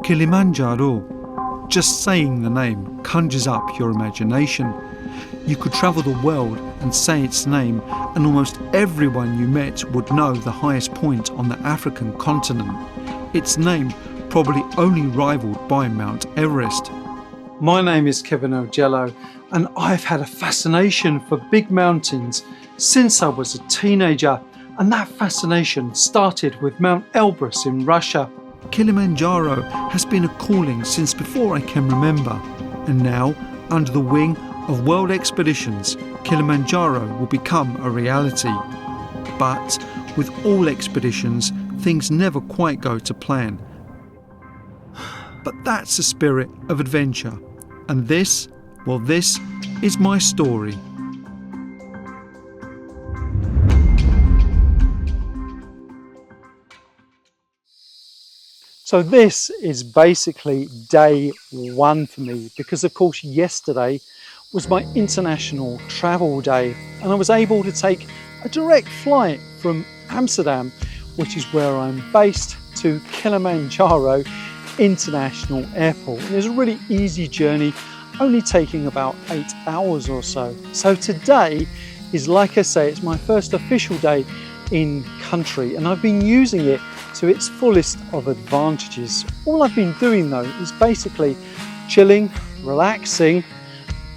Kilimanjaro. Just saying the name conjures up your imagination. You could travel the world and say its name, and almost everyone you met would know the highest point on the African continent. Its name probably only rivaled by Mount Everest. My name is Kevin Ogello, and I've had a fascination for big mountains since I was a teenager, and that fascination started with Mount Elbrus in Russia. Kilimanjaro has been a calling since before I can remember, and now, under the wing of World Expeditions, Kilimanjaro will become a reality. But with all expeditions, things never quite go to plan. But that's the spirit of adventure, and this is my story. So this is basically day one for me, because of course yesterday was my international travel day, and I was able to take a direct flight from Amsterdam, which is where I'm based, to Kilimanjaro International Airport. And it was a really easy journey, only taking about 8 hours or so. So today is, like I say, it's my first official day in country, and I've been using it to its fullest of advantages. All I've been doing though is basically chilling, relaxing,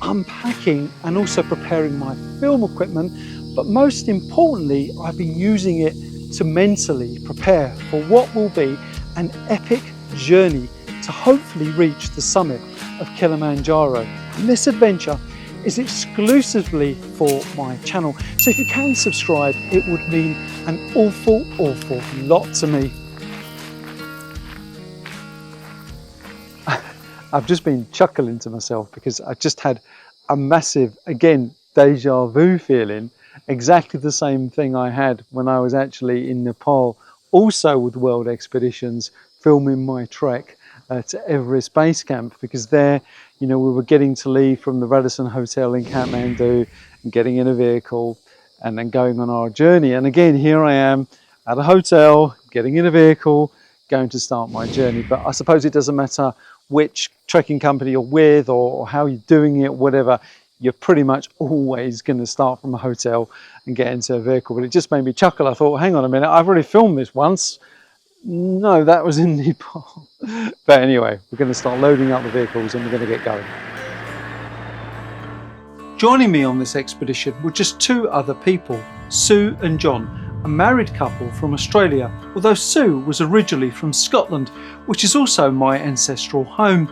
unpacking, and also preparing my film equipment. But most importantly, I've been using it to mentally prepare for what will be an epic journey to hopefully reach the summit of Kilimanjaro. And this adventure is exclusively for my channel, so if you can subscribe, it would mean an awful lot to me. I've just been chuckling to myself because I just had a massive, again, deja vu feeling. Exactly the same thing I had when I was actually in Nepal, also with World Expeditions, filming my trek to Everest Base Camp, because there, you know, we were getting to leave from the Radisson Hotel in Kathmandu and getting in a vehicle and then going on our journey. And again, here I am at a hotel, getting in a vehicle, going to start my journey. But I suppose it doesn't matter which trekking company you're with or how you're doing it, whatever, you're pretty much always going to start from a hotel and get into a vehicle. But it just made me chuckle. I thought, hang on a minute, I've already filmed this once. No, that was in Nepal. But anyway, we're going to start loading up the vehicles and we're going to get going. Joining me on this expedition were just two other people, Sue and John, a married couple from Australia, although Sue was originally from Scotland, which is also my ancestral home.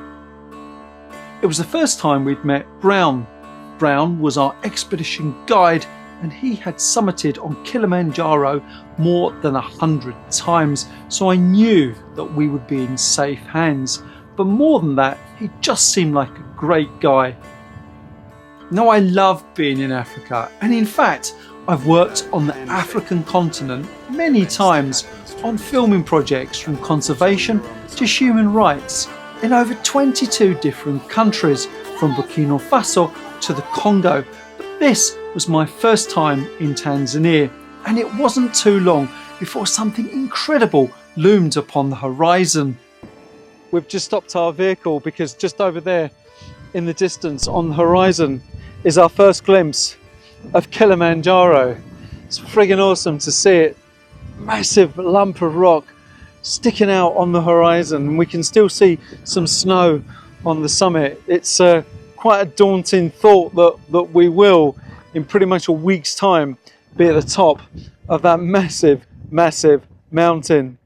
It was the first time we'd met Brown. Brown was our expedition guide, and he had summited on Kilimanjaro more than 100 times, so I knew that we would be in safe hands. But more than that, he just seemed like a great guy. Now, I love being in Africa, and in fact I've worked on the African continent many times on filming projects from conservation to human rights in over 22 different countries, from Burkina Faso to the Congo. But this was my first time in Tanzania, and it wasn't too long before something incredible loomed upon the horizon. We've just stopped our vehicle because just over there in the distance on the horizon is our first glimpse of Kilimanjaro. It's friggin' awesome to see it. Massive lump of rock sticking out on the horizon, and we can still see some snow on the summit. It's quite a daunting thought that we will, in pretty much a week's time, be at the top of that massive mountain.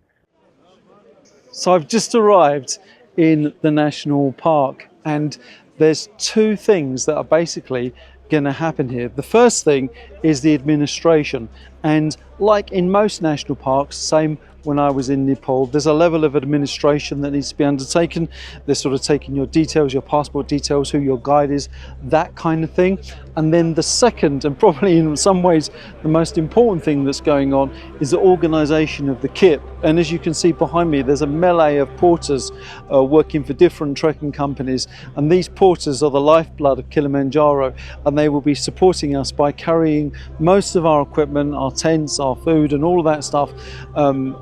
So I've just arrived in the national park, and there's two things that are basically going to happen here. The first thing is the administration, and like in most national parks, same when I was in Nepal, there's a level of administration that needs to be undertaken. They're sort of taking your details, your passport details, who your guide is, that kind of thing. And then the second, and probably in some ways the most important thing that's going on, is the organisation of the kit. And as you can see behind me, there's a melee of porters working for different trekking companies, and these porters are the lifeblood of Kilimanjaro, and they will be supporting us by carrying most of our equipment, our tents, our food and all of that stuff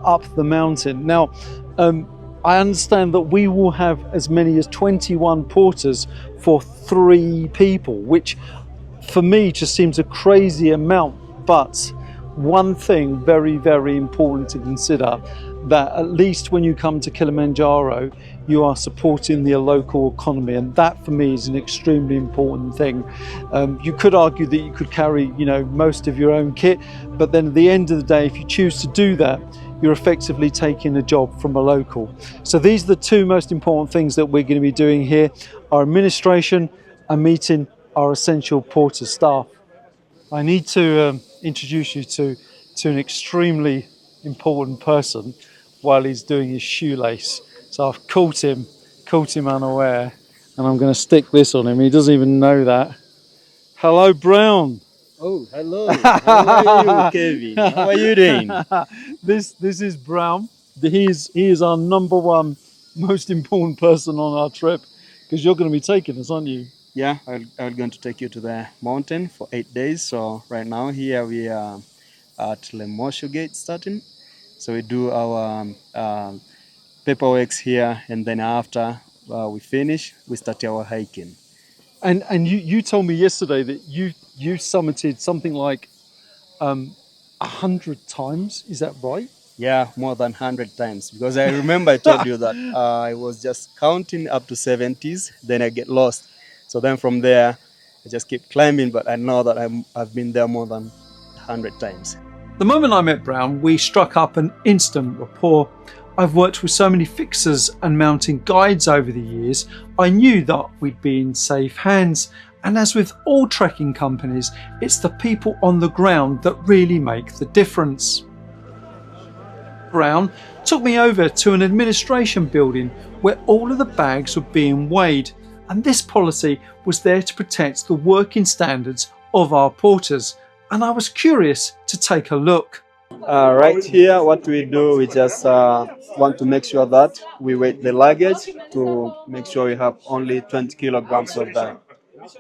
up the mountain. Now, I understand that we will have as many as 21 porters for 3 people, which for me just seems a crazy amount. But one thing very, very important to consider, that at least when you come to Kilimanjaro, you are supporting the local economy, and that for me is an extremely important thing. You could argue that you could carry, most of your own kit, but then at the end of the day, if you choose to do that, you're effectively taking a job from a local. So these are the 2 most important things that we're going to be doing here: our administration and meeting our essential porter staff. I need to introduce you to an extremely important person while he's doing his shoelace. So I've caught him unaware, and I'm going to stick this on him. He doesn't even know that. Hello, Brown. Oh, hello. How are you, Kevin? How are you doing? This is Brown. He is our number 1 most important person on our trip, because you're going to be taking us, aren't you? Yeah, I'm going to take you to the mountain for 8 days. So right now here we are at Lemosho Gate starting. So we do our paperwork here, and then after we finish, we start our hiking. And you told me yesterday that you summited something like 100 times. Is that right? Yeah, more than 100 times, because I remember I told you that I was just counting up to 70s, then I get lost. So then from there, I just keep climbing, but I know that I've been there more than 100 times. The moment I met Brown, we struck up an instant rapport. I've worked with so many fixers and mountain guides over the years, I knew that we'd be in safe hands. And as with all trekking companies, it's the people on the ground that really make the difference. Brown took me over to an administration building where all of the bags were being weighed, and this policy was there to protect the working standards of our porters, and I was curious to take a look. Right here, what we do, we just want to make sure that we weigh the luggage to make sure we have only 20 kilograms of the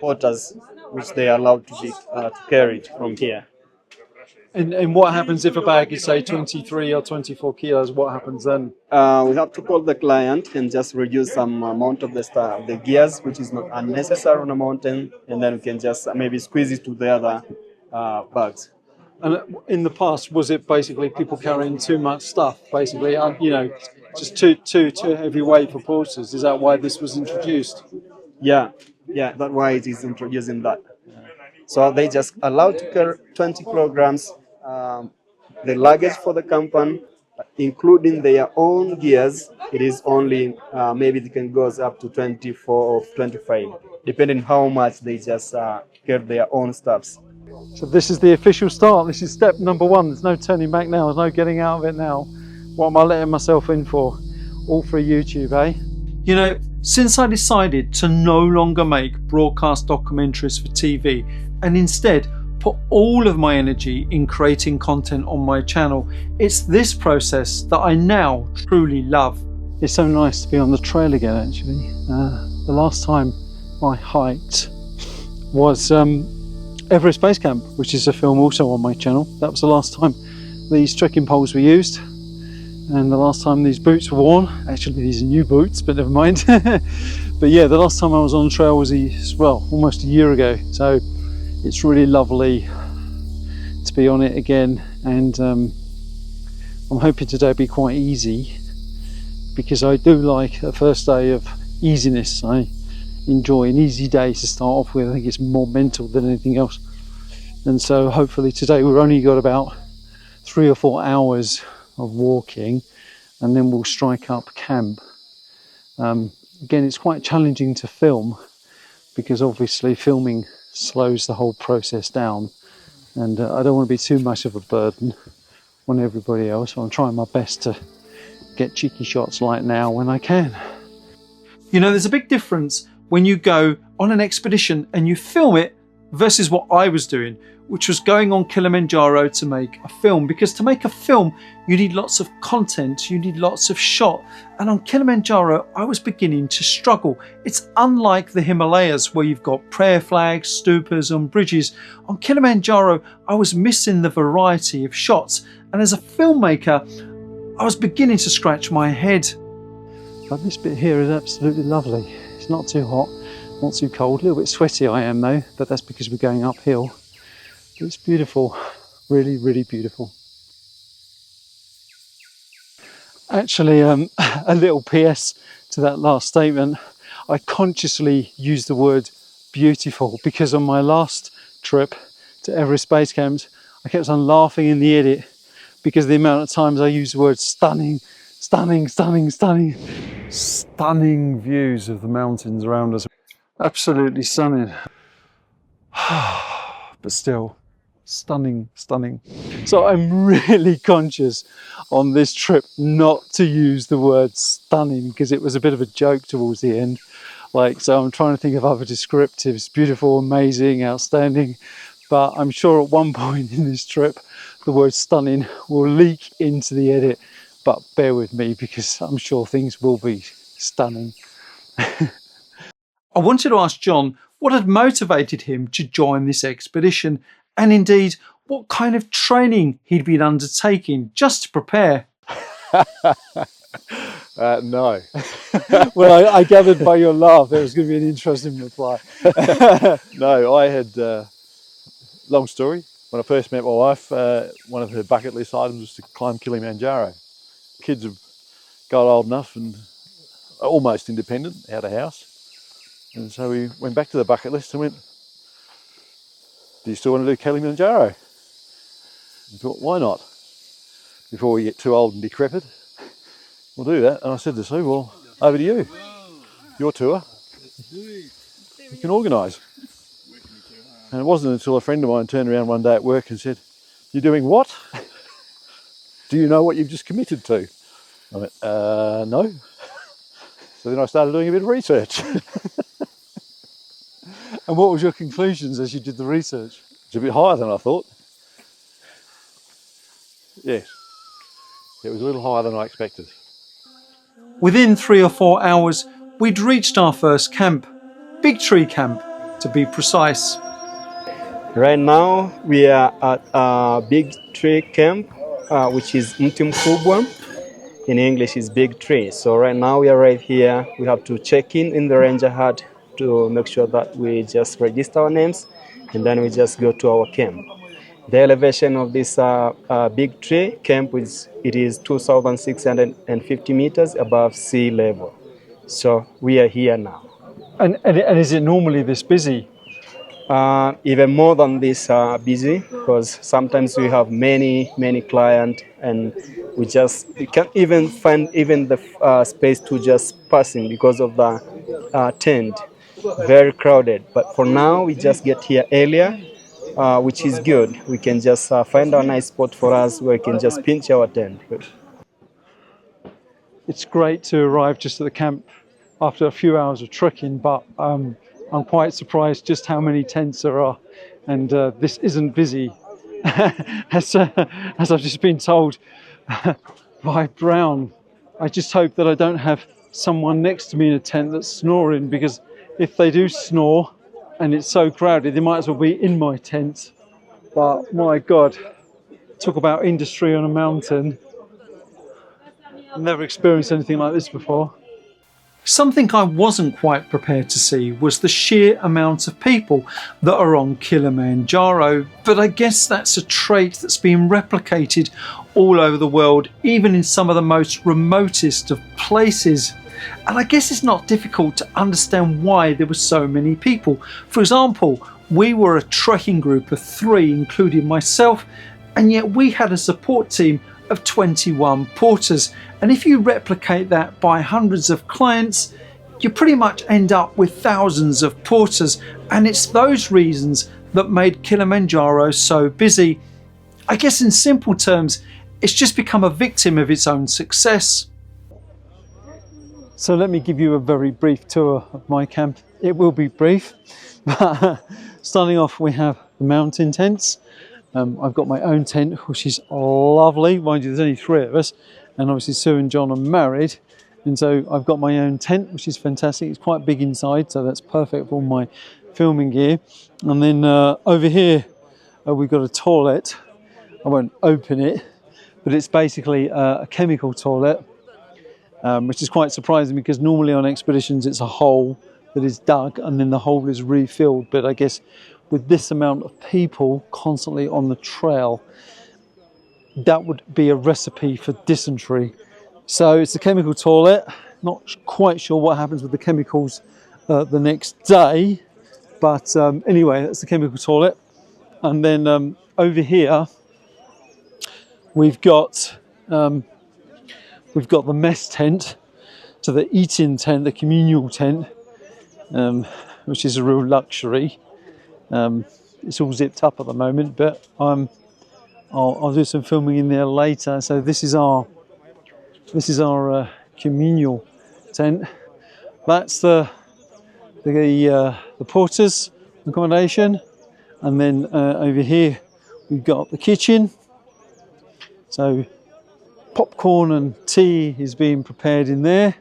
porters, which they are allowed to be carried from here. And what happens if a bag is, say, 23 or 24 kilos? What happens then? We have to call the client and just reduce some amount of the gears, which is not unnecessary on a mountain, and then we can just maybe squeeze it to the other bags. And in the past, was it basically people carrying too much stuff, basically, just too heavy weight for porters? Is that why this was introduced? Yeah, that's why it is introducing that. So they just allowed to carry 20 kilograms, the luggage for the company, including their own gears. It is only, maybe they can go up to 24 or 25, depending how much they just carry their own stuffs. So this is the official start. This is step number 1. There's no turning back now. There's no getting out of it now. What am I letting myself in for? All for YouTube, eh? Since I decided to no longer make broadcast documentaries for TV and instead put all of my energy in creating content on my channel, it's this process that I now truly love. It's so nice to be on the trail again, actually. The last time I hiked was Everest Base Camp, which is a film also on my channel. That was the last time these trekking poles were used, and the last time these boots were worn. Actually, these are new boots, but never mind. But yeah, the last time I was on the trail was almost a year ago. So it's really lovely to be on it again, and I'm hoping today will be quite easy, because I do like a first day of easiness. I enjoy an easy day to start off with. I think it's more mental than anything else, and so hopefully today we've only got about 3 or 4 hours of walking, and then we'll strike up camp. Again, it's quite challenging to film, because obviously filming slows the whole process down, and I don't want to be too much of a burden on everybody else, so I'm trying my best to get cheeky shots like now when I can. There's a big difference when you go on an expedition and you film it versus what I was doing, which was going on Kilimanjaro to make a film. Because to make a film, you need lots of content, you need lots of shot. And on Kilimanjaro, I was beginning to struggle. It's unlike the Himalayas, where you've got prayer flags, stupas and bridges. On Kilimanjaro, I was missing the variety of shots. And as a filmmaker, I was beginning to scratch my head. But this bit here is absolutely lovely. It's not too hot, not too cold. A little bit sweaty I am though, but that's because we're going uphill. But it's beautiful, really, really beautiful. Actually, a little PS to that last statement. I consciously used the word beautiful because on my last trip to Everest Base Camps, I kept on laughing in the edit because of the amount of times I used the word stunning, stunning, stunning, stunning. Stunning views of the mountains around us. Absolutely stunning. But still, stunning, stunning. So I'm really conscious on this trip not to use the word stunning because it was a bit of a joke towards the end. Like, so I'm trying to think of other descriptives, beautiful, amazing, outstanding. But I'm sure at one point in this trip, the word stunning will leak into the edit. But bear with me because I'm sure things will be stunning. I wanted to ask John what had motivated him to join this expedition and indeed what kind of training he'd been undertaking just to prepare. No. Well, I gathered by your laugh there was going to be an interesting reply. No, I had, long story, when I first met my wife, one of her bucket list items was to climb Kilimanjaro. Kids have got old enough and almost independent, out of house. And so we went back to the bucket list and went, do you still want to do Kilimanjaro? I thought, why not? Before we get too old and decrepit, we'll do that. And I said to Sue, well, over to you. Your tour. You can organise. And it wasn't until a friend of mine turned around one day at work and said, you're doing what? Do you know what you've just committed to? I went, no. So then I started doing a bit of research. And what was your conclusions as you did the research? It's a bit higher than I thought. Yes, it was a little higher than I expected. Within 3 or 4 hours, we'd reached our first camp, Big Tree Camp, to be precise. Right now we are at Big Tree Camp, which is Mti Mkubwa. In English is Big Tree. So right now we are right here. We have to check in the ranger hut to make sure that we just register our names, and then we just go to our camp. The elevation of this Big Tree Camp is 2,650 meters above sea level. So we are here now. And is it normally this busy? Even more than this busy, because sometimes we have many clients and we can't even find the space to just passing because of the tent. Very crowded. But for now, we just get here earlier, which is good. We can just find a nice spot for us where we can just pinch our tent. It's great to arrive just at the camp after a few hours of trekking, but I'm quite surprised just how many tents there are, and this isn't busy, as I've just been told by Brown. I just hope that I don't have someone next to me in a tent that's snoring, because if they do snore and it's so crowded, they might as well be in my tent. But my God, talk about industry on a mountain. I've never experienced anything like this before. Something I wasn't quite prepared to see was the sheer amount of people that are on Kilimanjaro, but I guess that's a trait that's been replicated all over the world, even in some of the most remotest of places. And I guess it's not difficult to understand why there were so many people. For example, we were a trekking group of 3, including myself, and yet we had a support team of 21 porters. And if you replicate that by hundreds of clients, you pretty much end up with thousands of porters. And it's those reasons that made Kilimanjaro so busy. I guess in simple terms, it's just become a victim of its own success. So let me give you a very brief tour of my camp. It will be brief, but starting off we have the mountain tents. I've got my own tent, which is lovely. Mind you, there's only 3 of us, and obviously Sue and John are married, and so I've got my own tent, which is fantastic. It's quite big inside, so that's perfect for all my filming gear. And then over here we've got a toilet. I won't open it, but it's basically a chemical toilet, which is quite surprising because normally on expeditions it's a hole that is dug and then the hole is refilled. But I guess with this amount of people constantly on the trail, that would be a recipe for dysentery. So it's a chemical toilet. Not quite sure what happens with the chemicals the next day, but anyway, that's the chemical toilet. And then over here we've got the mess tent, so the eating tent, the communal tent, which is a real luxury. It's all zipped up at the moment, but I'll do some filming in there later. So this is our communal tent. That's the porter's accommodation, and then over here we've got the kitchen. So popcorn and tea is being prepared in there,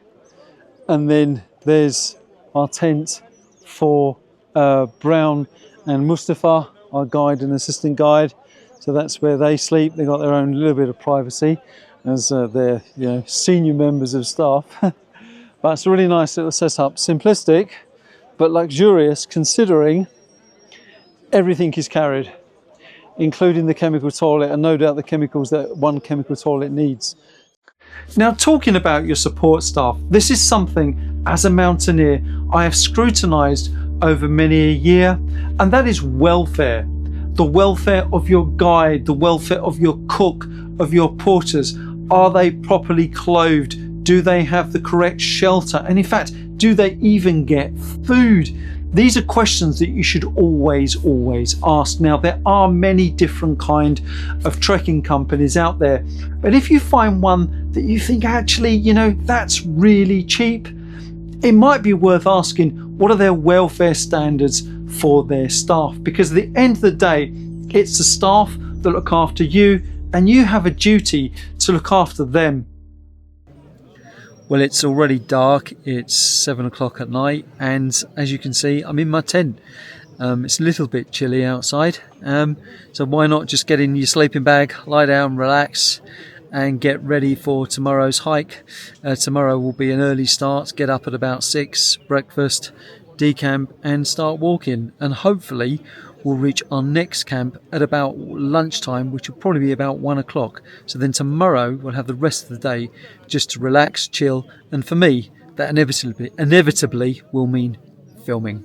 and then there's our tent for Brown and Mustafa, our guide and assistant guide. So that's where they sleep. They got their own little bit of privacy as they're senior members of staff. But it's a really nice little setup, simplistic but luxurious considering everything is carried, including the chemical toilet and no doubt the chemicals that one chemical toilet needs. Now, talking about your support staff, this is something as a mountaineer I have scrutinised over many a year, and that is welfare. The welfare of your guide, the welfare of your cook, of your porters. Are they properly clothed? Do they have the correct shelter? And in fact, do they even get food? These are questions that you should always ask. Now, there are many different kind of trekking companies out there, but if you find one that you think actually, that's really cheap, it might be worth asking what are their welfare standards for their staff, because at the end of the day, it's the staff that look after you and you have a duty to look after them. Well, it's already dark. It's 7 o'clock at night, and as you can see, I'm in my tent. It's a little bit chilly outside, so why not just get in your sleeping bag, lie down, relax, and get ready for tomorrow's hike. Tomorrow will be an early start. Get up at about 6, breakfast, decamp, and start walking, and hopefully we'll reach our next camp at about lunchtime, which will probably be about 1 o'clock. So then tomorrow we'll have the rest of the day just to relax, chill, and for me that inevitably will mean filming.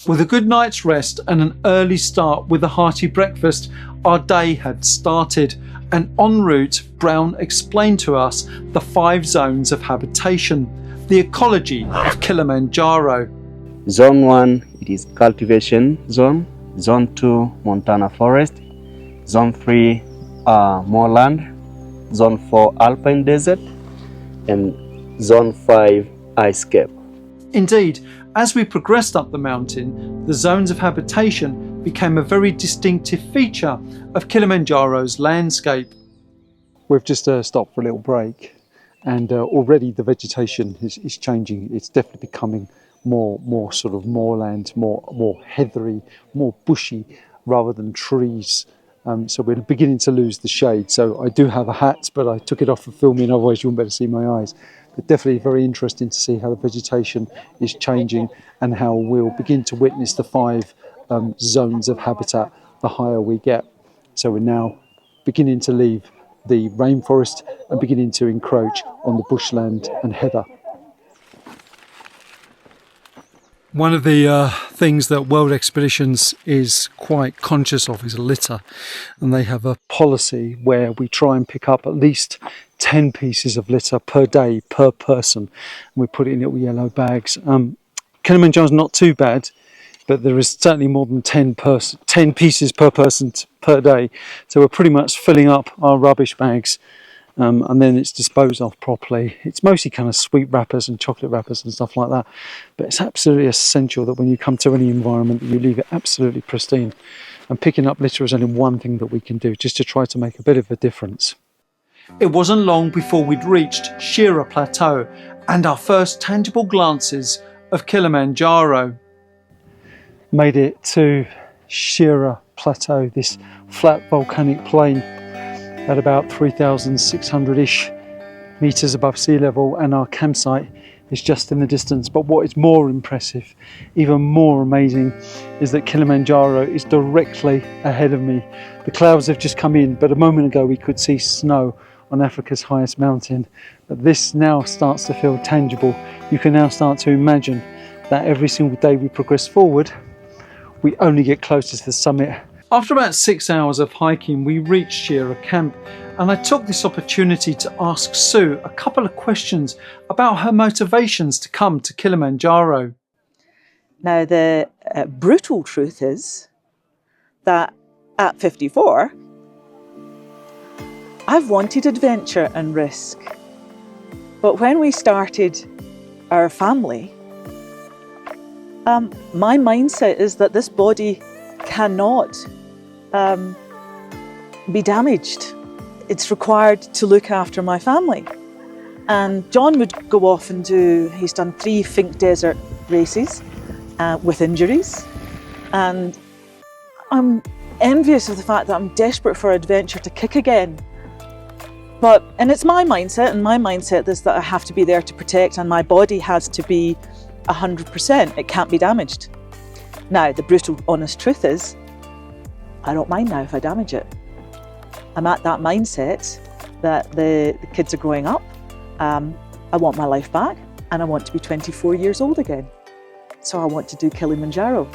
With a good night's rest and an early start with a hearty breakfast, our day had started, and en route Brown explained to us the 5 zones of habitation, the ecology of Kilimanjaro. Zone 1, it is cultivation zone. Zone 2, Montana forest. Zone 3, moorland. Zone 4, alpine desert. And Zone 5, ice cap. Indeed, as we progressed up the mountain, the zones of habitation became a very distinctive feature of Kilimanjaro's landscape. We've just stopped for a little break, and already the vegetation is changing. It's definitely becoming more sort of moorland, more heathery, more bushy rather than trees. So we're beginning to lose the shade. So I do have a hat, but I took it off for filming, otherwise you wouldn't be able to see my eyes. But definitely very interesting to see how the vegetation is changing and how we'll begin to witness the 5 zones of habitat the higher we get. So we're now beginning to leave the rainforest and beginning to encroach on the bushland and heather. One of the things that World Expeditions is quite conscious of is litter, and they have a policy where we try and pick up at least 10 pieces of litter per day per person, and we put it in little yellow bags. Kilimanjaro's not too bad, but there is certainly more than 10 pieces per person per day, so we're pretty much filling up our rubbish bags. And then it's disposed of properly. It's mostly kind of sweet wrappers and chocolate wrappers and stuff like that, but it's absolutely essential that when you come to any environment that you leave it absolutely pristine, and picking up litter is only one thing that we can do just to try to make a bit of a difference. It wasn't long before we'd reached Kyaro Plateau and our first tangible glances of Kilimanjaro. Made it to Kyaro Plateau, this flat volcanic plain at about 3,600-ish metres above sea level, and our campsite is just in the distance. But what is more impressive, even more amazing, is that Kilimanjaro is directly ahead of me. The clouds have just come in, but a moment ago we could see snow on Africa's highest mountain. But this now starts to feel tangible. You can now start to imagine that every single day we progress forward, we only get closer to the summit. After about 6 hours of hiking, we reached Kyaro camp, and I took this opportunity to ask Sue a couple of questions about her motivations to come to Kilimanjaro. Now, the brutal truth is that at 54, I've wanted adventure and risk. But when we started our family, my mindset is that this body cannot be damaged. It's required to look after my family. And John would go off and he's done 3 Fink Desert races with injuries. And I'm envious of the fact that I'm desperate for adventure to kick again. And it's my mindset, and my mindset is that I have to be there to protect, and my body has to be 100%. It can't be damaged. Now, the brutal, honest truth is, I don't mind now if I damage it. I'm at that mindset that the kids are growing up. I want my life back, and I want to be 24 years old again. So I want to do Kilimanjaro.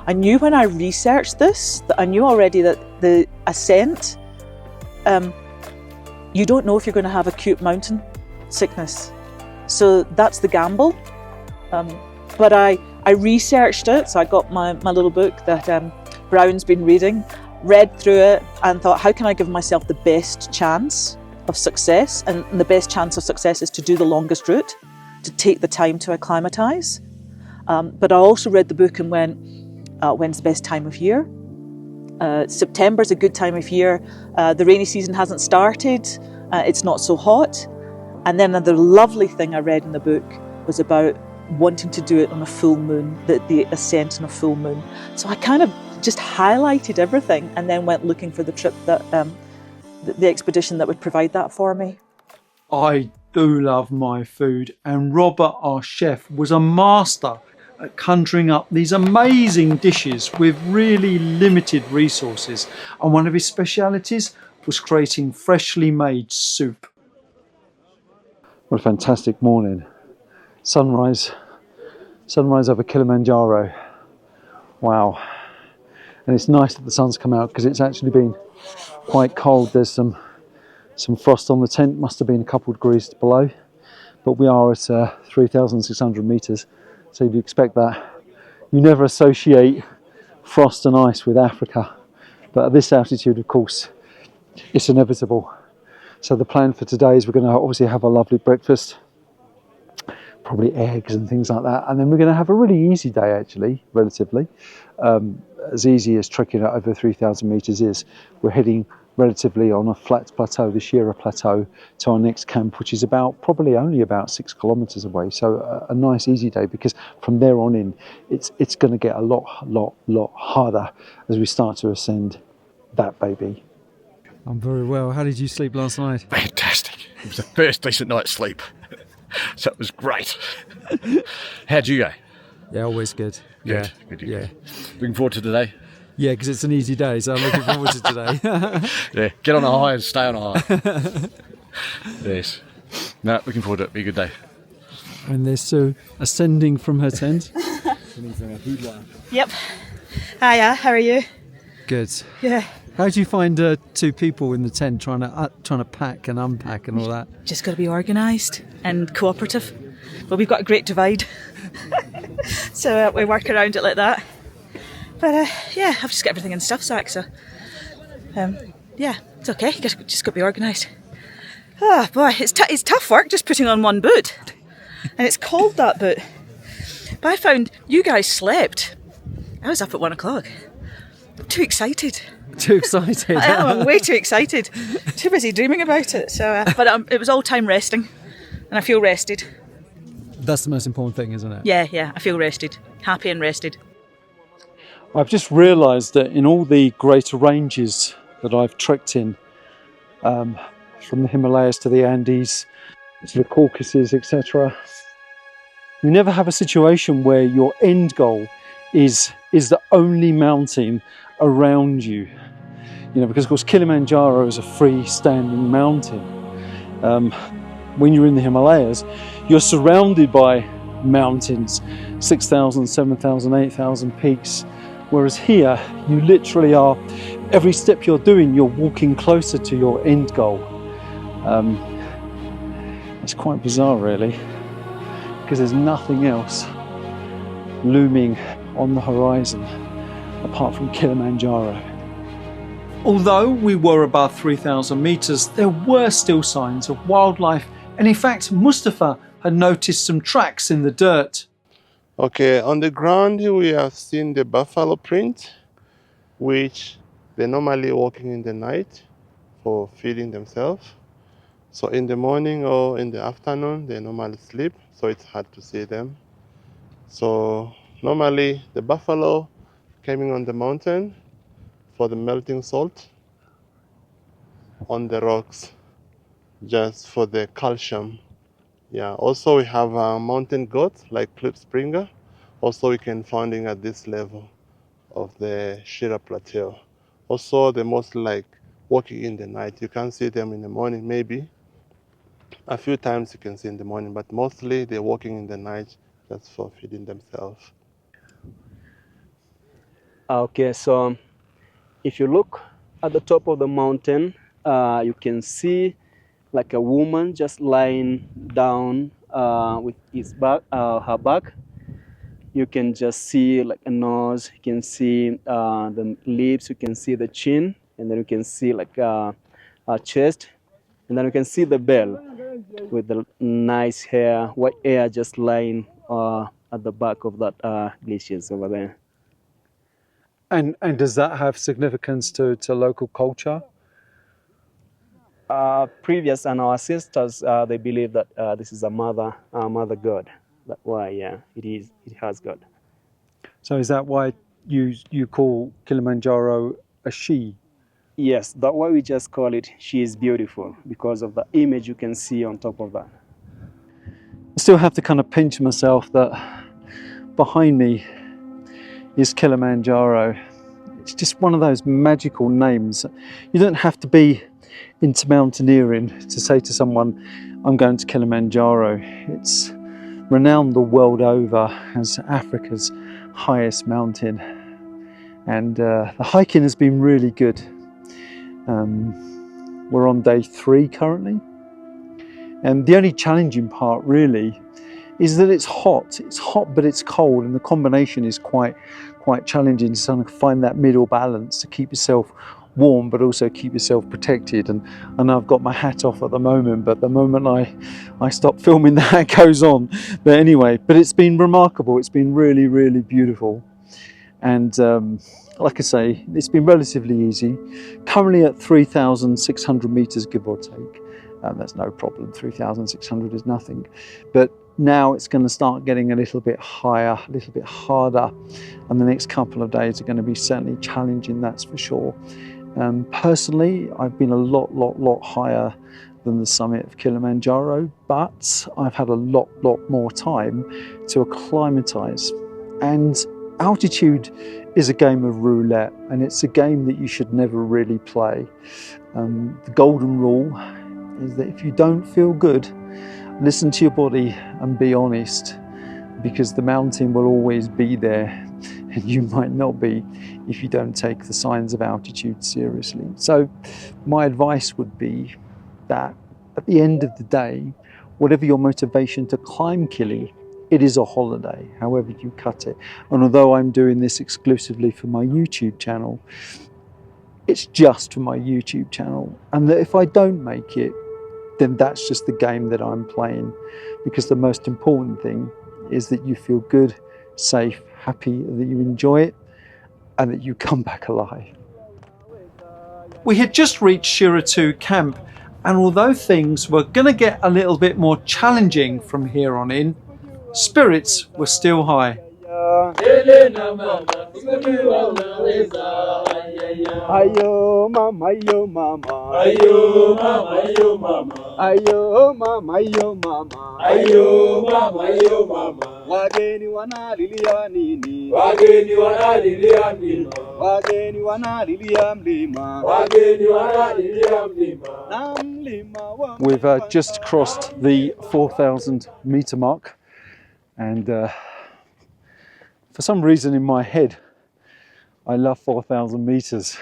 I knew when I researched this, that I knew already that the ascent, you don't know if you're going to have acute mountain sickness. So that's the gamble. But I researched it, so I got my little book that Brown's been reading, read through it and thought, how can I give myself the best chance of success? And the best chance of success is to do the longest route, to take the time to acclimatise. But I also read the book and went, when's the best time of year? September's a good time of year. The rainy season hasn't started. It's not so hot. And then the lovely thing I read in the book was about wanting to do it on a full moon, the ascent on a full moon. So I kind of just highlighted everything and then went looking for the trip that the expedition that would provide that for me. I do love my food, and Robert, our chef, was a master at conjuring up these amazing dishes with really limited resources, and one of his specialities was creating freshly made soup. What a fantastic morning. Sunrise over Kilimanjaro. Wow. And it's nice that the sun's come out because it's actually been quite cold. There's some frost on the tent, must have been a couple of degrees below, but we are at 3,600 meters, so you'd expect that. You never associate frost and ice with Africa, but at this altitude, of course, it's inevitable. So the plan for today is we're going to obviously have a lovely breakfast, probably eggs and things like that, and then we're going to have a really easy day, actually, relatively. As easy as trekking at over 3,000 meters is. We're heading relatively on a flat plateau, the Kyaro plateau, to our next camp, which is probably only about 6 kilometers away. So a nice easy day, because from there on in, it's going to get a lot harder as we start to ascend that baby. I'm very well. How did you sleep last night? Fantastic. It was the first decent night's sleep. So it was great. How'd you go? Yeah, always good. Good. Looking forward to today? Yeah, because it's an easy day, so I'm looking forward to today. Yeah, get on a high and stay on a high. Yes. No, looking forward to it. Be a good day. And there's Sue ascending from her tent. Yep. Hiya, how are you? Good. Yeah. How do you find 2 people in the tent trying to pack and unpack and all that? Just got to be organised and cooperative. But we've got a great divide. So we work around it like that. But yeah, I've just got everything in stuff sack, so yeah, it's okay. Just got to be organised. Oh boy, it's tough work just putting on one boot, and it's cold, that boot. But I found you guys slept. I was up at 1 o'clock. Too excited. Too excited. I'm way too excited. Too busy dreaming about it. So, but it was all time resting, and I feel rested. That's the most important thing, isn't it? Yeah, I feel rested, happy and rested. I've just realised that in all the greater ranges that I've trekked in, from the Himalayas to the Andes, to the Caucasus, etc. You never have a situation where your end goal is the only mountain around you. You know, because of course Kilimanjaro is a freestanding mountain. When you're in the Himalayas, you're surrounded by mountains, 6,000, 7,000, 8,000 peaks. Whereas here, you literally are, every step you're doing, you're walking closer to your end goal. It's quite bizarre really, because there's nothing else looming on the horizon apart from Kilimanjaro. Although we were above 3,000 meters, there were still signs of wildlife, and in fact Mustafa had noticed some tracks in the dirt. Okay, on the ground we have seen the buffalo print, which they're normally walking in the night for feeding themselves. So in the morning or in the afternoon, they normally sleep, so it's hard to see them. So normally the buffalo coming on the mountain for the melting salt on the rocks, just for the calcium. Yeah, also we have a mountain goat like Clip Springer. Also we can finding at this level of the Shira Plateau. Also they're mostly like walking in the night. You can't see them in the morning, maybe. A few times you can see in the morning, but mostly they're walking in the night just for feeding themselves. Okay, so if you look at the top of the mountain, you can see like a woman just lying down with her back. You can just see like a nose, you can see the lips, you can see the chin, and then you can see like a chest, and then you can see the bell with the nice hair, white hair just lying at the back of that glaciers over there. And does that have significance to local culture? Previous and our ancestors, they believe that this is a mother god. That's why, yeah, it has God. So is that why you call Kilimanjaro a she? Yes, that's why we just call it She is Beautiful, because of the image you can see on top of that. I still have to kind of pinch myself that behind me is Kilimanjaro. It's just one of those magical names. You don't have to be into mountaineering to say to someone, I'm going to Kilimanjaro. It's renowned the world over as Africa's highest mountain. And the hiking has been really good. We're on day 3 currently. And the only challenging part really is that it's hot. It's hot, but it's cold, and the combination is quite challenging to kind of find that middle balance to keep yourself warm, but also keep yourself protected. And I know I've got my hat off at the moment, but the moment I stop filming, the hat goes on. But anyway, but it's been remarkable. It's been really, really beautiful. And like I say, it's been relatively easy. Currently at 3,600 meters, give or take. That's no problem. 3,600 is nothing. But now it's going to start getting a little bit higher, a little bit harder, and the next couple of days are going to be certainly challenging, that's for sure. Personally, I've been a lot higher than the summit of Kilimanjaro, but I've had a lot more time to acclimatise. And altitude is a game of roulette, and it's a game that you should never really play. The golden rule is that if you don't feel good, listen to your body and be honest, because the mountain will always be there, and you might not be if you don't take the signs of altitude seriously. So my advice would be that at the end of the day, whatever your motivation to climb Kili, it is a holiday, however you cut it. And although I'm doing this exclusively for my YouTube channel, it's just for my YouTube channel. And that if I don't make it, then that's just the game that I'm playing. Because the most important thing is that you feel good, safe, happy, that you enjoy it, and that you come back alive. We had just reached Shira 2 camp, and although things were going to get a little bit more challenging from here on in, spirits were still high. Ukiwa unaweza, Ayo mama, ayo mama, ayo mama, ayo mama, ayo mama, ayo mama, ayo mama, ayo mama. wageni wanalilia nini? Wageni wanalilia mlima, Wageni wanalilia mlima, wageni wanalilia mlima. na mlima wa We've just crossed the 4,000 meter mark, and for some reason in my head I love 4,000 meters.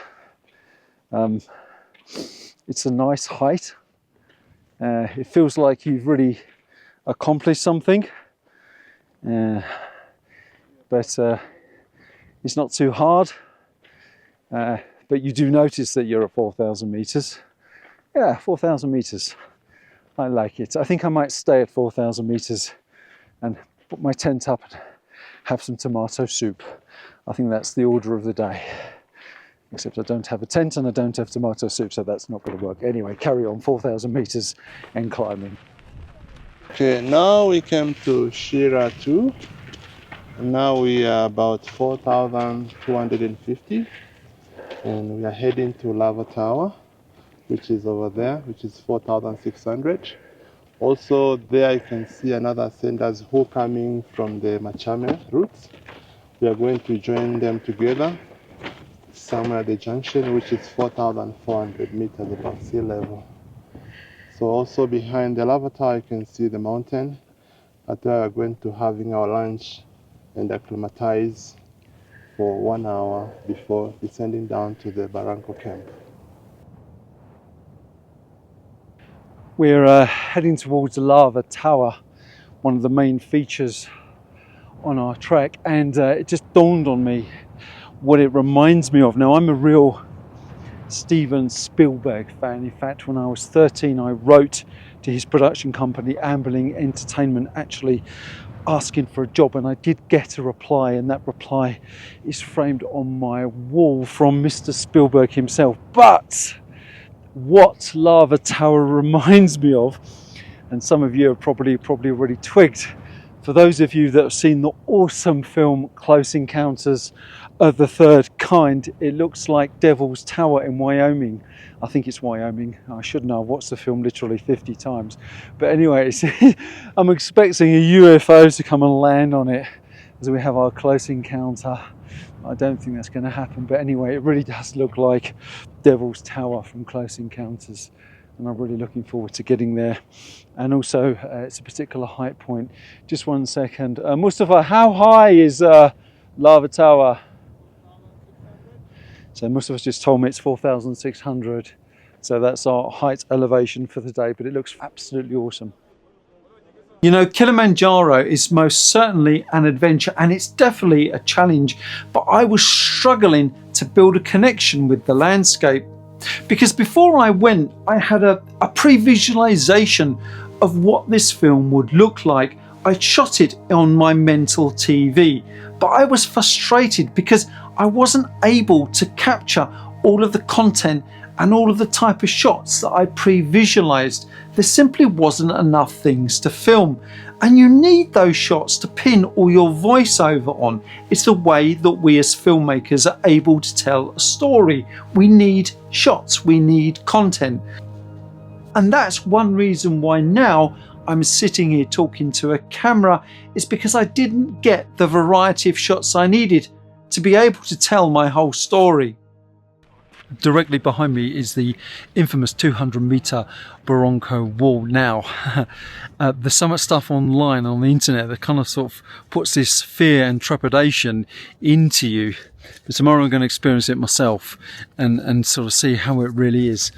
It's a nice height. It feels like you've really accomplished something, but it's not too hard. But you do notice that you're at 4,000 meters. Yeah, 4,000 meters. I like it. I think I might stay at 4,000 meters and put my tent up and have some tomato soup. I think that's the order of the day. Except I don't have a tent and I don't have tomato soup, so that's not going to work. Anyway, carry on, 4,000 meters and climbing. Okay, now we came to Shira 2. And now we are about 4,250. And we are heading to Lava Tower, which is over there, which is 4,600. Also there you can see another ascenders who coming from the Machame routes. We are going to join them together somewhere at the junction, which is 4,400 meters above sea level. So also behind the Lava Tower you can see the mountain. But we are going to having our lunch and acclimatize for 1 hour before descending down to the Barranco camp. We're heading towards the Lava Tower, one of the main features on our trek, and it just dawned on me what it reminds me of. Now, I'm a real Steven Spielberg fan. In fact, when I was 13, I wrote to his production company, Ambling Entertainment, actually asking for a job, and I did get a reply, and that reply is framed on my wall from Mr. Spielberg himself. But what Lava Tower reminds me of, and some of you have probably already twigged, for those of you that have seen the awesome film Close Encounters of the Third Kind, it looks like Devil's Tower in Wyoming. I think it's Wyoming. I should know. I've watched the film literally 50 times. But anyway, I'm expecting a UFO to come and land on it as we have our close encounter. I don't think that's going to happen. But anyway, it really does look like Devil's Tower from Close Encounters. And I'm really looking forward to getting there. And also, it's a particular height point. Just 1 second. Mustafa, how high is Lava Tower? So Mustafa's just told me it's 4,600. So that's our height elevation for the day, but it looks absolutely awesome. You know, Kilimanjaro is most certainly an adventure, and it's definitely a challenge, but I was struggling to build a connection with the landscape, because before I went, I had a pre-visualization of what this film would look like. I shot it on my mental TV, but I was frustrated because I wasn't able to capture all of the content and all of the type of shots that I pre-visualized. There simply wasn't enough things to film, and you need those shots to pin all your voiceover on. It's the way that we as filmmakers are able to tell a story. We need shots, we need content. And that's one reason why now I'm sitting here talking to a camera, is because I didn't get the variety of shots I needed to be able to tell my whole story. Directly behind me is the infamous 200-meter Barranco wall. Now, there's so much stuff online on the internet that kind of sort of puts this fear and trepidation into you. But tomorrow I'm going to experience it myself and sort of see how it really is.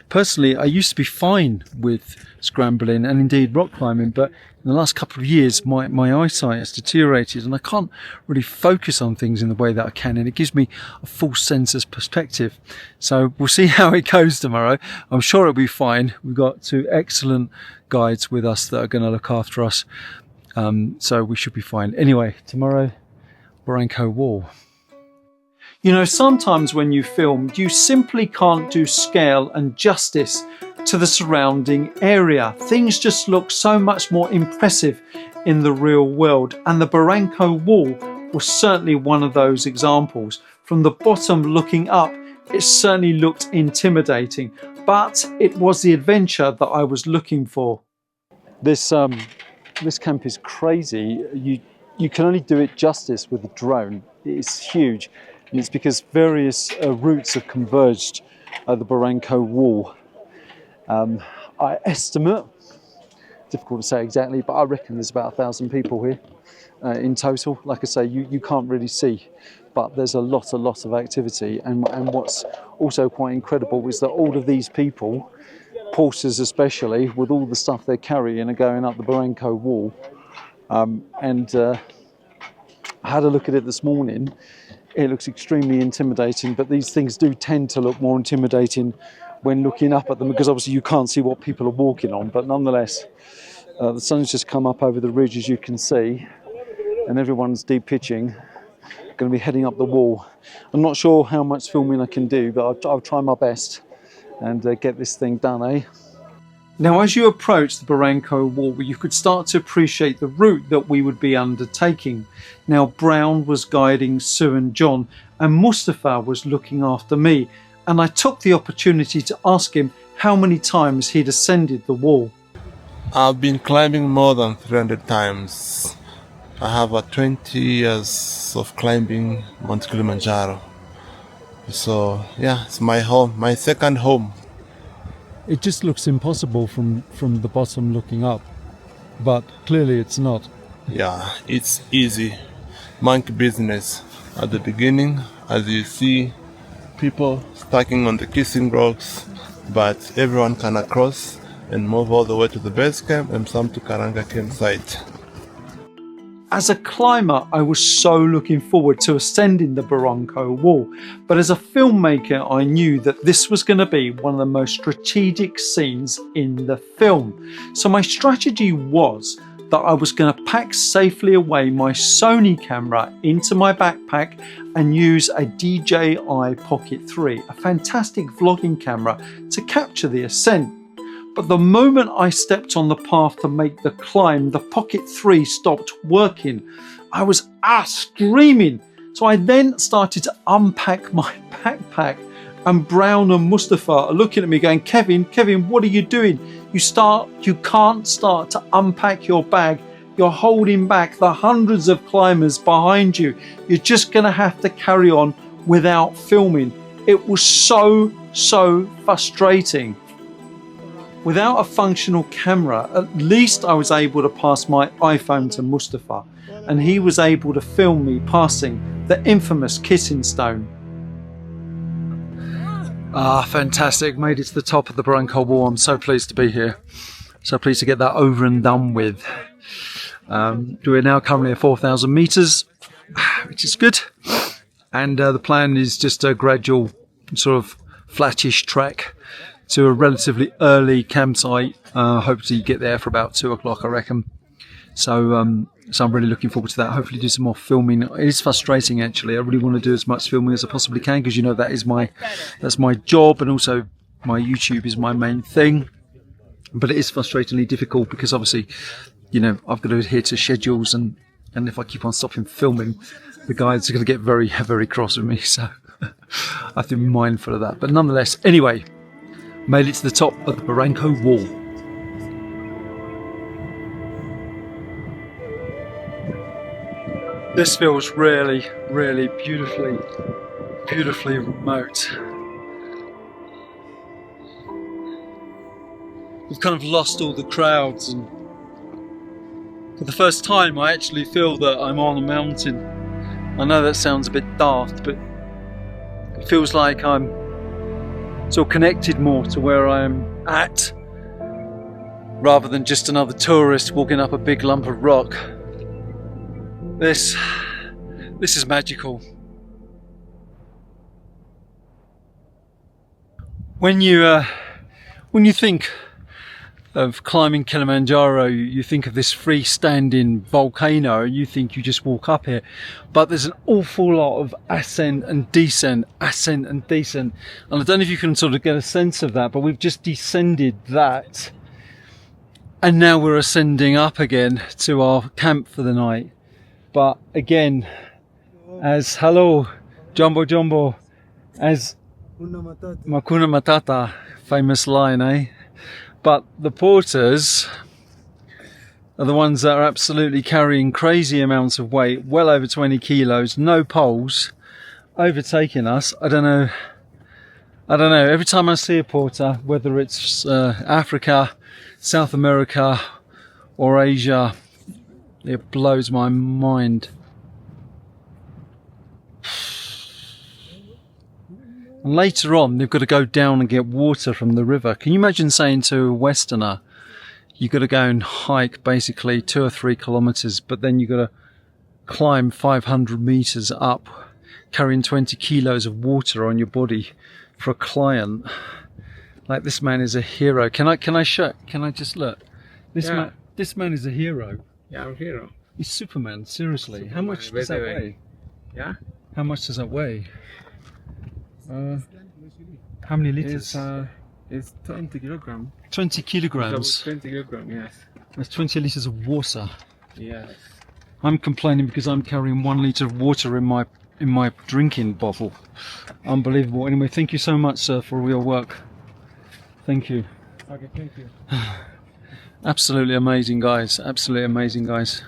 Personally, I used to be fine with scrambling and indeed rock climbing, but in the last couple of years my eyesight has deteriorated and I can't really focus on things in the way that I can, and it gives me a false sense of perspective. So we'll see how it goes tomorrow. I'm sure it'll be fine. We've got 2 excellent guides with us that are going to look after us, so we should be fine. Anyway, tomorrow, Barranco Wall. You know, sometimes when you film, you simply can't do scale and justice to the surrounding area. Things just look so much more impressive in the real world, and the Barranco Wall was certainly one of those examples. From the bottom looking up, it certainly looked intimidating, but it was the adventure that I was looking for. This camp is crazy. You can only do it justice with a drone. It's huge, and it's because various routes have converged at the Barranco wall. I estimate, difficult to say exactly, but I reckon there's about 1,000 people here in total. Like I say, you can't really see, but there's a lot of activity. And what's also quite incredible is that all of these people, porters especially, with all the stuff they're carrying, are going up the Barranco wall. I had a look at it this morning. It looks extremely intimidating, but these things do tend to look more intimidating when looking up at them, because obviously you can't see what people are walking on. But nonetheless, the sun's just come up over the ridge, as you can see, and everyone's deep pitching, going to be heading up the wall. I'm not sure how much filming I can do, but I'll try my best and get this thing done, eh? Now, as you approach the Barranco wall, you could start to appreciate the route that we would be undertaking. Now, Brown was guiding Sue and John, and Mustafa was looking after me, and I took the opportunity to ask him how many times he'd ascended the wall. I've been climbing more than 300 times. I have 20 years of climbing Mount Kilimanjaro. So yeah, it's my home, my second home. It just looks impossible from the bottom looking up, but clearly it's not. Yeah, it's easy. Monkey business. At the beginning, as you see, people stacking on the kissing rocks, but everyone can cross and move all the way to the base camp and some to Karanga campsite. As a climber, I was so looking forward to ascending the Barranco wall, but as a filmmaker, I knew that this was going to be one of the most strategic scenes in the film. So my strategy was that I was going to pack safely away my Sony camera into my backpack and use a DJI Pocket 3, a fantastic vlogging camera, to capture the ascent. But the moment I stepped on the path to make the climb, the Pocket 3 stopped working. I was screaming. So I then started to unpack my backpack, and Brown and Mustafa are looking at me going, Kevin, what are you doing? You can't start to unpack your bag. You're holding back the hundreds of climbers behind you. You're just going to have to carry on without filming. It was so frustrating. Without a functional camera, at least I was able to pass my iPhone to Mustafa, and he was able to film me passing the infamous kissing stone. Fantastic. Made it to the top of the Barranco wall. I'm so pleased to be here. So pleased to get that over and done with. We're now currently at 4,000 meters, which is good. And the plan is just a gradual sort of flattish trek to a relatively early campsite. Hopefully get there for about 2 o'clock, I reckon. So I'm really looking forward to that. Hopefully do some more filming. It is frustrating, actually. I really want to do as much filming as I possibly can, because that's my job, and also my YouTube is my main thing. But it is frustratingly difficult because obviously, I've got to adhere to schedules, and if I keep on stopping filming, the guys are going to get very, very cross with me. So I have to be mindful of that. But nonetheless, anyway, made it to the top of the Barranco wall. This feels really, really beautifully remote. We've kind of lost all the crowds, and for the first time I actually feel that I'm on a mountain. I know that sounds a bit daft, but it feels like I'm sort of connected more to where I am at, rather than just another tourist walking up a big lump of rock. This is magical. When you think of climbing Kilimanjaro, you think of this freestanding volcano, and you think you just walk up it. But there's an awful lot of ascent and descent. And I don't know if you can sort of get a sense of that, but we've just descended that. And now we're ascending up again to our camp for the night. But again, as hello, Jumbo Jumbo, as Makuna Matata, famous line, eh? But the porters are the ones that are absolutely carrying crazy amounts of weight, well over 20 kilos, no poles, overtaking us. I don't know. Every time I see a porter, whether it's Africa, South America or Asia, it blows my mind. And later on, they've got to go down and get water from the river. Can you imagine saying to a Westerner, you've got to go and hike basically 2 or 3 kilometers, but then you've got to climb 500 meters up, carrying 20 kilos of water on your body for a client? Like, this man is a hero. Can I just look? This man is a hero. Yeah, I'm hero. He's Superman, seriously. How much does that weigh? Yeah? How much does that weigh? How many liters? It's 20 kilograms. 20 kilograms. 20 kilograms, yes. That's 20 liters of water. Yes. I'm complaining because I'm carrying 1 liter of water in my drinking bottle. Unbelievable. Anyway, thank you so much, sir, for all your work. Thank you. Okay, thank you. Absolutely amazing guys. Absolutely amazing guys.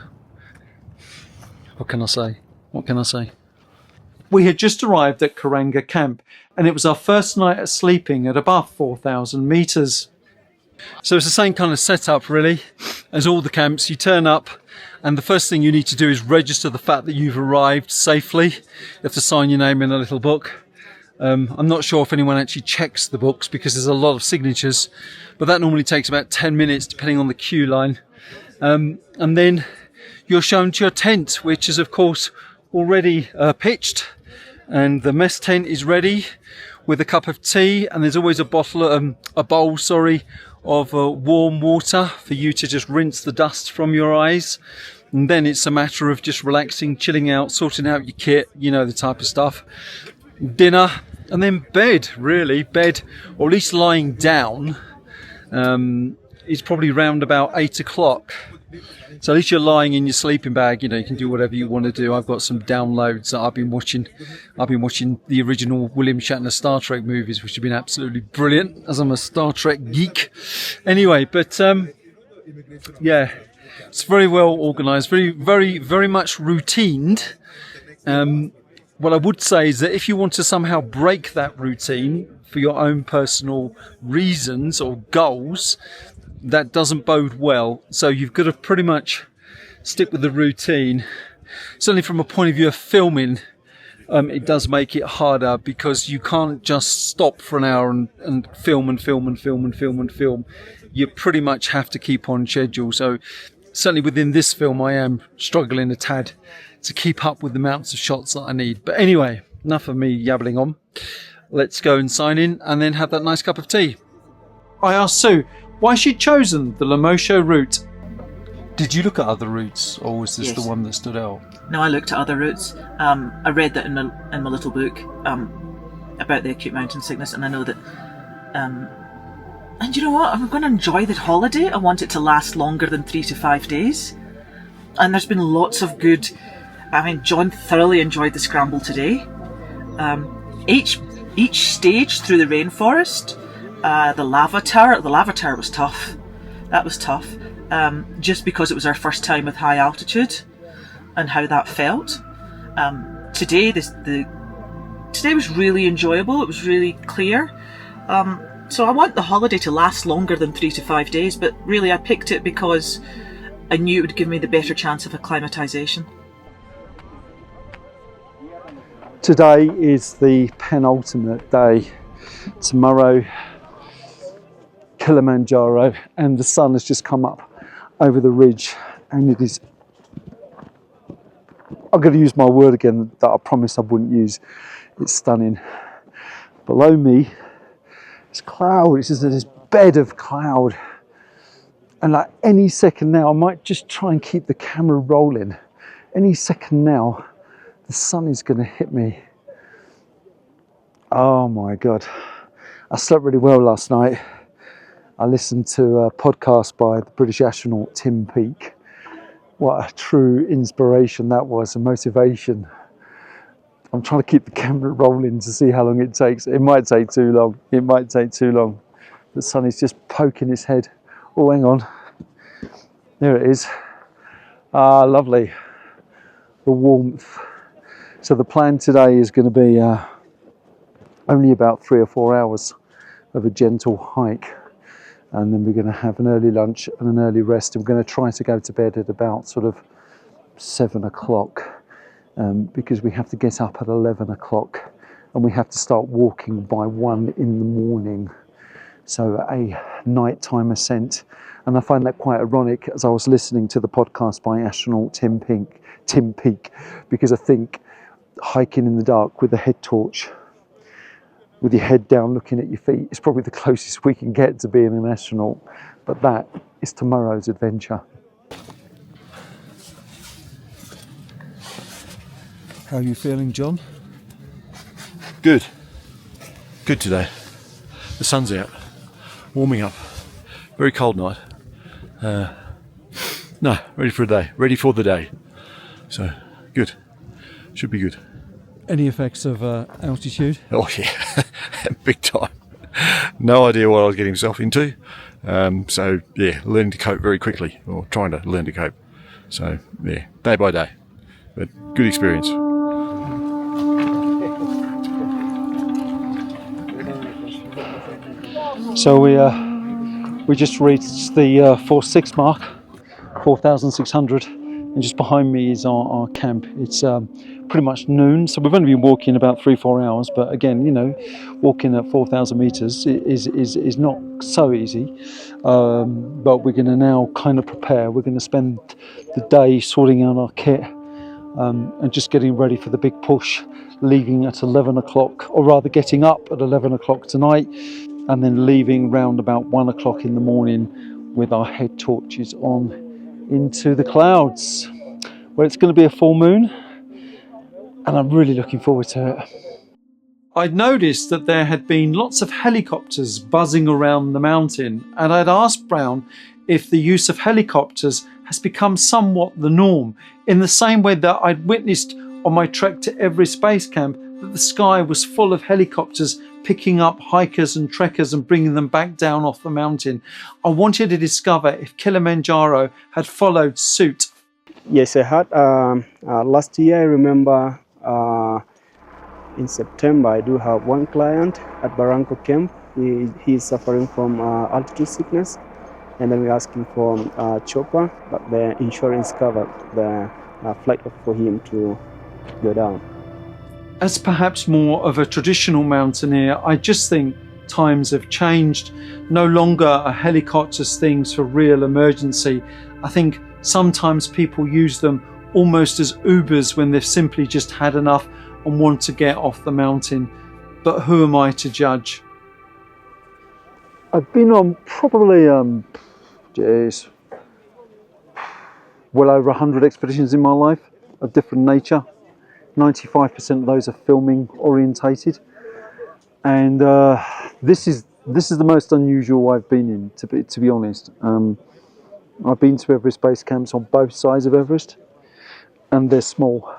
What can I say? What can I say? We had just arrived at Karanga Camp, and it was our first night at sleeping at above 4,000 meters. So it's the same kind of setup really as all the camps. You turn up, and the first thing you need to do is register the fact that you've arrived safely. You have to sign your name in a little book. I'm not sure if anyone actually checks the books because there's a lot of signatures, but that normally takes about 10 minutes depending on the queue line. And then you're shown to your tent, which is of course already pitched, and the mess tent is ready with a cup of tea, and there's always a bowl of warm water for you to just rinse the dust from your eyes. And then it's a matter of just relaxing, chilling out, sorting out your kit, you know, the type of stuff. Dinner, and then bed, really. Bed, or at least lying down, is probably round about 8 o'clock. So at least you're lying in your sleeping bag, you know, you can do whatever you want to do. I've got some downloads that I've been watching. I've been watching the original William Shatner Star Trek movies, which have been absolutely brilliant, as I'm a Star Trek geek. Anyway, but yeah, it's very well organised, very much routined. What I would say is that if you want to somehow break that routine for your own personal reasons or goals, that doesn't bode well. So you've got to pretty much stick with the routine. Certainly from a point of view of filming, it does make it harder because you can't just stop for an hour and film. You pretty much have to keep on schedule. So certainly within this film, I am struggling a tad to keep up with the amounts of shots that I need. But anyway, enough of me yabbling on. Let's go and sign in and then have that nice cup of tea. I asked Sue why she'd chosen the Lemosho route. Did you look at other routes, or was this the one that stood out? No, I looked at other routes. I read that in my little book about the acute mountain sickness, and I know that. And you know what? I'm going to enjoy the holiday. I want it to last longer than 3 to 5 days. And there's been lots of good. I mean, John thoroughly enjoyed the scramble today. Each stage through the rainforest. The lava tower was tough. That was tough. Just because it was our first time with high altitude and how that felt. Today was really enjoyable. It was really clear. So I want the holiday to last longer than 3 to 5 days, but really I picked it because I knew it would give me the better chance of acclimatisation. Today is the penultimate day. Tomorrow, Kilimanjaro, and the sun has just come up over the ridge, and it is, I'm going to use my word again that I promised I wouldn't use. It's stunning. Below me is cloud. It's just this bed of cloud, and like any second now, I might just try and keep the camera rolling. Any second now, the sun is going to hit me. Oh my God. I slept really well last night. I listened to a podcast by the British astronaut Tim Peake. What a true inspiration that was, a motivation. I'm trying to keep the camera rolling to see how long it takes. It might take too long. It might take too long. The sun is just poking its head. Oh, hang on. There it is. Ah, lovely. The warmth. So the plan today is going to be only about 3 or 4 hours of a gentle hike. And then we're going to have an early lunch and an early rest. And we're going to try to go to bed at about sort of 7 o'clock. Because we have to get up at 11 o'clock and we have to start walking by 1 in the morning. So a nighttime ascent. And I find that quite ironic as I was listening to the podcast by astronaut Tim Peake, because I think hiking in the dark with a head torch, with your head down looking at your feet, is probably the closest we can get to being an astronaut. But that is tomorrow's adventure. How are you feeling, John? Good. Good today. The sun's out. Warming up. Very cold night. No, ready for a day. Ready for the day. So, good. Should be good. Any effects of altitude? Oh yeah, big time. No idea what I was getting myself into. So yeah, learning to cope very quickly, or trying to learn to cope. So yeah, day by day. But good experience. So we just reached the 4.6 mark, 4,600, and just behind me is our camp. It's pretty much noon, so we've only been walking about 3-4 hours. But again, you know, walking at 4,000 meters is not so easy. But we're going to now kind of prepare. We're going to spend the day sorting out our kit and just getting ready for the big push, leaving at 11 o'clock, or rather getting up at 11 o'clock tonight, and then leaving round about 1 o'clock in the morning with our head torches on into the clouds, where it's going to be a full moon, and I'm really looking forward to it. I'd noticed that there had been lots of helicopters buzzing around the mountain, and I'd asked Brown if the use of helicopters has become somewhat the norm, in the same way that I'd witnessed on my trek to Everest Base Camp that the sky was full of helicopters picking up hikers and trekkers and bringing them back down off the mountain. I wanted to discover if Kilimanjaro had followed suit. Yes, I had. Last year, I remember in September, I do have one client at Barranco Camp. He is suffering from altitude sickness, and then we're asking for chopper, but the insurance covered the flight for him to go down. As perhaps more of a traditional mountaineer, I just think times have changed. No longer are helicopters things for real emergency. I think sometimes people use them almost as Ubers when they've simply just had enough and want to get off the mountain. But who am I to judge? I've been on probably, well over 100 expeditions in my life of different nature. 95% of those are filming orientated, and this is the most unusual I've been in, to be honest. I've been to Everest base camps on both sides of Everest, and they're small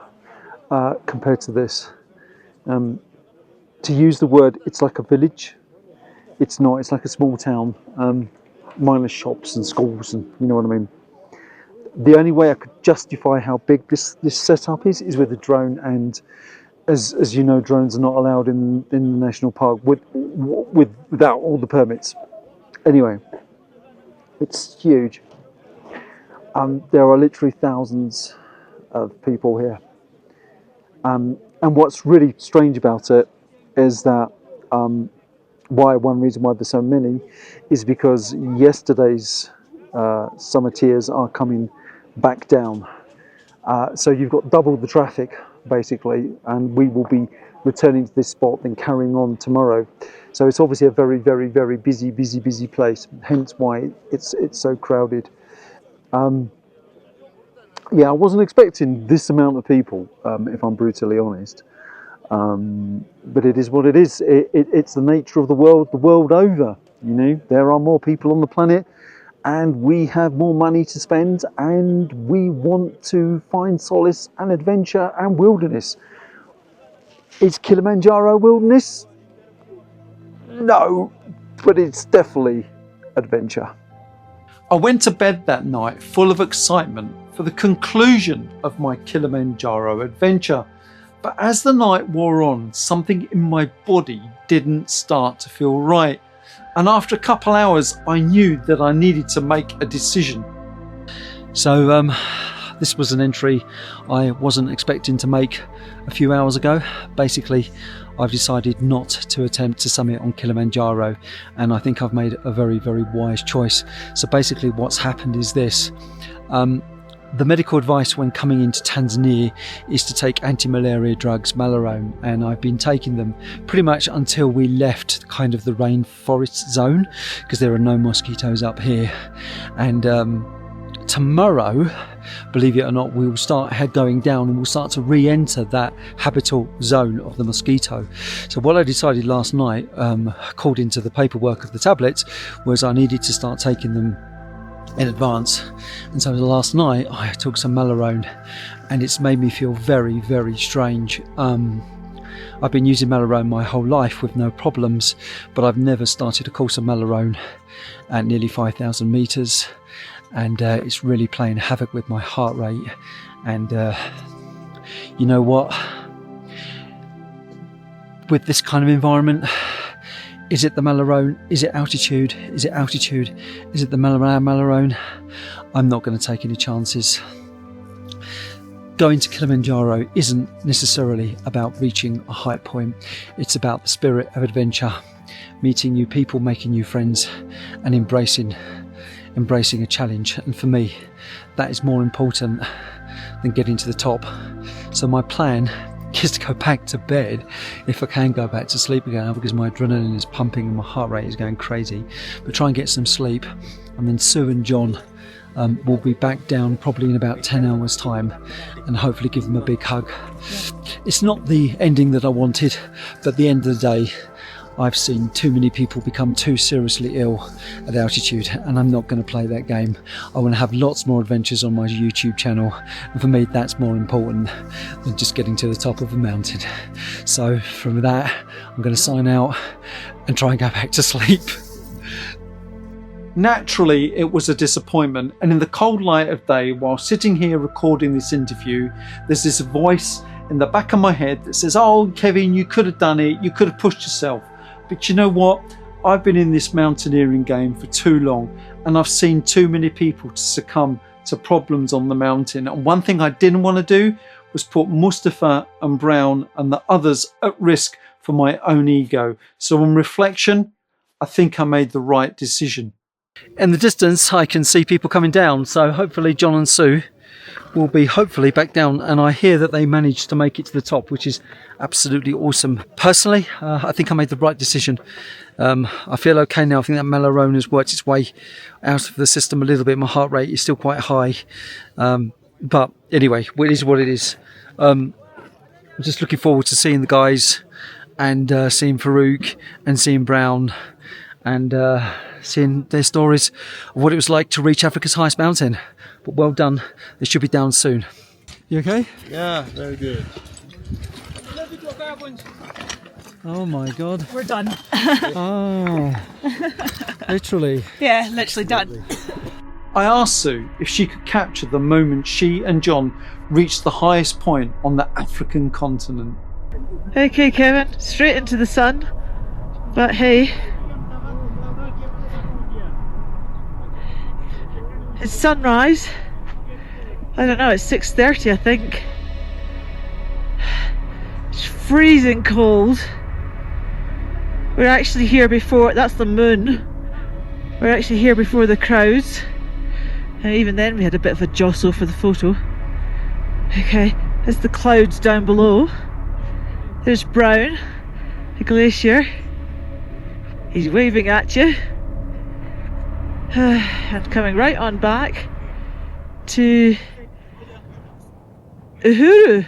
compared to this. To use the word, it's like a village. It's not. It's like a small town, minus shops and schools, and you know what I mean. The only way I could justify how big this setup is with a drone, and as you know, drones are not allowed in the national park without all the permits. Anyway, it's huge. There are literally thousands of people here, and what's really strange about it is that one reason why there's so many is because yesterday's summiteers are coming back down. So you've got double the traffic basically, and we will be returning to this spot and carrying on tomorrow. So it's obviously a very, very, very busy place, hence why it's so crowded. Yeah, I wasn't expecting this amount of people, if I'm brutally honest. But it is what it is. It's the nature of the world over. You know, there are more people on the planet, and we have more money to spend, and we want to find solace and adventure and wilderness. Is Kilimanjaro wilderness? No, but it's definitely adventure. I went to bed that night full of excitement for the conclusion of my Kilimanjaro adventure. But as the night wore on, something in my body didn't start to feel right. And after a couple hours, I knew that I needed to make a decision. So this was an entry I wasn't expecting to make a few hours ago. Basically, I've decided not to attempt to summit on Kilimanjaro, and I think I've made a very, very wise choice. So basically what's happened is this. The medical advice when coming into Tanzania is to take anti-malaria drugs, Malarone, and I've been taking them pretty much until we left kind of the rainforest zone, because there are no mosquitoes up here. And tomorrow, believe it or not, we will start going down and we'll start to re-enter that habitable zone of the mosquito. So what I decided last night, according to the paperwork of the tablets, was I needed to start taking them in advance. And so last night I took some Malarone, and it's made me feel very, very strange. I've been using Malarone my whole life with no problems, but I've never started a course of Malarone at nearly 5,000 meters, and it's really playing havoc with my heart rate. And you know what, with this kind of environment, is it the Malarone? Is it altitude? Is it altitude? Is it the Malarone? I'm not going to take any chances. Going to Kilimanjaro isn't necessarily about reaching a high point. It's about the spirit of adventure, meeting new people, making new friends, and embracing a challenge. And for me, that is more important than getting to the top. So my plan is to go back to bed, if I can go back to sleep again, because my adrenaline is pumping and my heart rate is going crazy, but try and get some sleep. And then Sue and John will be back down probably in about 10 hours time, and hopefully give them a big hug. It's not the ending that I wanted, but at the end of the day, I've seen too many people become too seriously ill at altitude, and I'm not going to play that game. I want to have lots more adventures on my YouTube channel, and for me that's more important than just getting to the top of a mountain. So from that, I'm going to sign out and try and go back to sleep. Naturally, it was a disappointment, and in the cold light of day, while sitting here recording this interview, there's this voice in the back of my head that says, "Oh, Kevin, you could have done it, you could have pushed yourself." But you know what? I've been in this mountaineering game for too long, and I've seen too many people to succumb to problems on the mountain. And one thing I didn't want to do was put Mustafa and Brown and the others at risk for my own ego. So on reflection, I think I made the right decision. In the distance, I can see people coming down, so hopefully John and Sue will be hopefully back down, and I hear that they managed to make it to the top, which is absolutely awesome. Personally, I think I made the right decision. I feel okay now. I think that Malarone has worked its way out of the system a little bit. My heart rate is still quite high, but anyway, it is what it is. I'm just looking forward to seeing the guys, and seeing Farouk and seeing Brown, and seeing their stories of what it was like to reach Africa's highest mountain. But well done, they should be down soon. You okay? Yeah, very good. Oh my god. We're done. Oh, literally. Yeah, literally done. I asked Sue if she could capture the moment she and John reached the highest point on the African continent. Okay, Kevin, straight into the sun. But hey, it's sunrise. I don't know, it's 6:30 I think. It's freezing cold. We're actually here before, that's the moon. We're actually here before the crowds. And even then we had a bit of a jostle for the photo. Okay, there's the clouds down below. There's Brown, the glacier. He's waving at you. And coming right on back to Uhuru.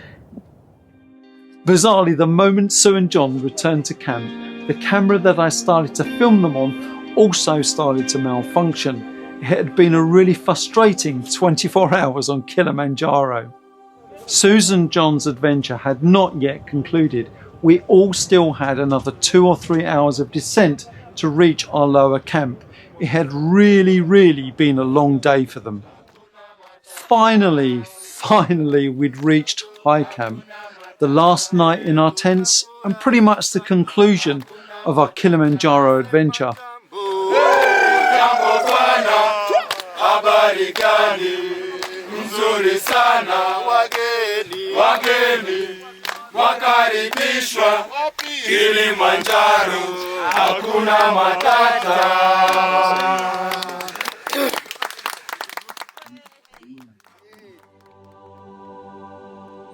Bizarrely, the moment Sue and John returned to camp, the camera that I started to film them on also started to malfunction. It had been a really frustrating 24 hours on Kilimanjaro. Sue's and John's adventure had not yet concluded we all still had another 2 or 3 hours of descent to reach our lower camp. It had really been a long day for them. Finally, we'd reached high camp, the last night in our tents and pretty much the conclusion of our Kilimanjaro adventure. Wakaribishwa Kilimanjaro, hakuna matata.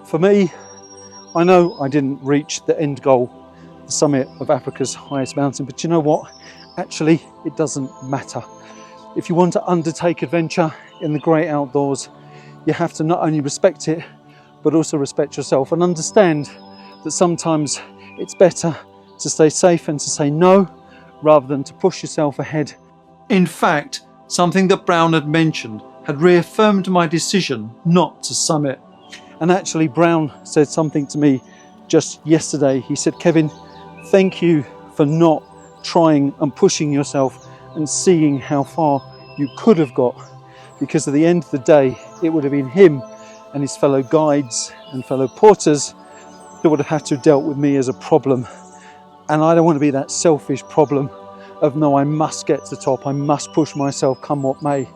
For me, I know I didn't reach the end goal, the summit of Africa's highest mountain, but you know what? Actually, it doesn't matter. If you want to undertake adventure in the great outdoors, you have to not only respect it, but also respect yourself and understand that sometimes it's better to stay safe and to say no rather than to push yourself ahead. In fact, something that Brown had mentioned had reaffirmed my decision not to summit. And actually Brown said something to me just yesterday. He said, "Kevin, thank you for not trying and pushing yourself and seeing how far you could have got, because at the end of the day, it would have been him and his fellow guides and fellow porters that would have had to dealt with me as a problem. And I don't want to be that selfish problem of, no, I must get to the top, I must push myself come what may,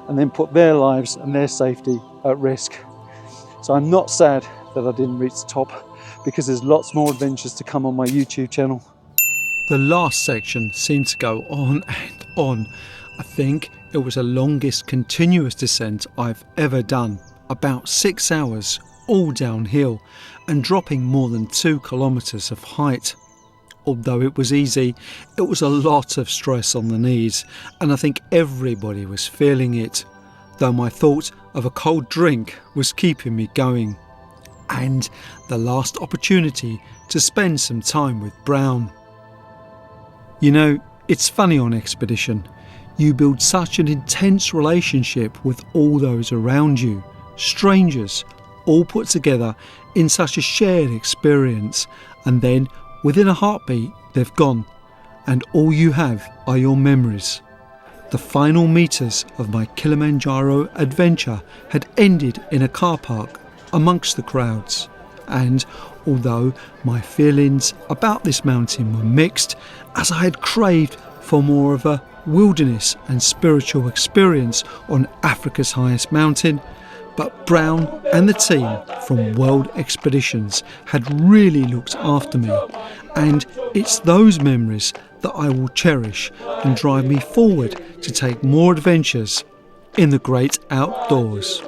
and then put their lives and their safety at risk." So I'm not sad that I didn't reach the top, because there's lots more adventures to come on my YouTube channel. The last section seemed to go on and on. I think it was the longest continuous descent I've ever done. About 6 hours, all downhill, and dropping more than 2 kilometers of height. Although it was easy, it was a lot of stress on the knees, and I think everybody was feeling it, though my thought of a cold drink was keeping me going. And the last opportunity to spend some time with Brown. You know, it's funny on expedition. You build such an intense relationship with all those around you, strangers, all put together in such a shared experience, and then within a heartbeat they've gone, and all you have are your memories. The final meters of my Kilimanjaro adventure had ended in a car park amongst the crowds, and although my feelings about this mountain were mixed, as I had craved for more of a wilderness and spiritual experience on Africa's highest mountain, but Brown and the team from World Expeditions had really looked after me, and it's those memories that I will cherish and drive me forward to take more adventures in the great outdoors.